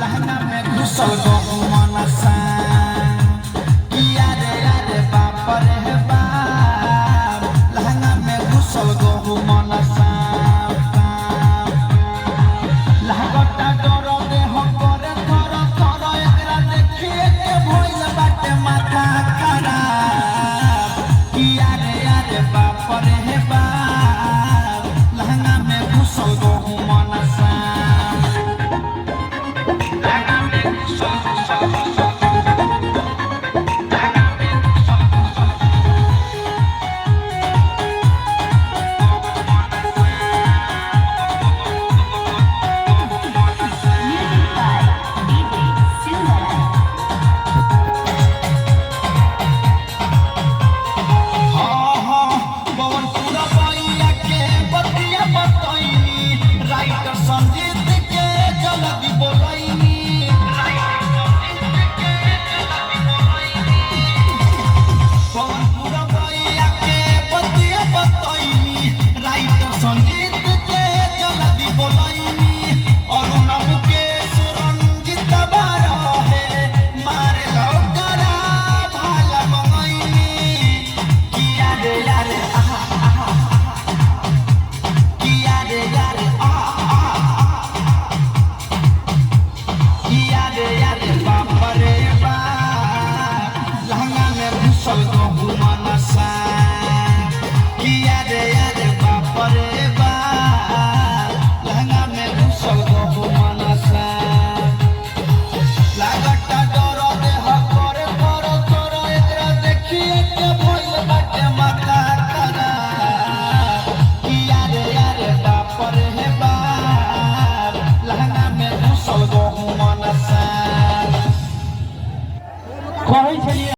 लहंगा में घुसल गहू मनसा किया रे यारे बाप रे बाप लहंगा में घुसल गहू मनसा लहंगा डर देह करे थर थर एकरा देखिए के भइल बाटे माथा खराब किया रे यारे बाप रे बाप लहंगा में घुसल गहू मनसा लहंगा में घुसल संगीत के जल्दी बोलैनी पवनपुर भैया के बतिया बतैनी राइटर संगीत के जल्दी बोलैनी और नब के सुरंजित बारा है मारे लौकरा भाला मंगैनी किया रे यारे किया रे यारे बाप रे बाप लहंगा में घुसल गहू मनसा किया रे यारे बाप रे बाप लहंगा में घुसल गहू मनसा लागता डर देह करे कर तोर एकरा देखिए के भइल बाटे माथा खराब किया रे यारे बाप रे बाप लहंगा में घुसल गहू मनसा कहै छलिए।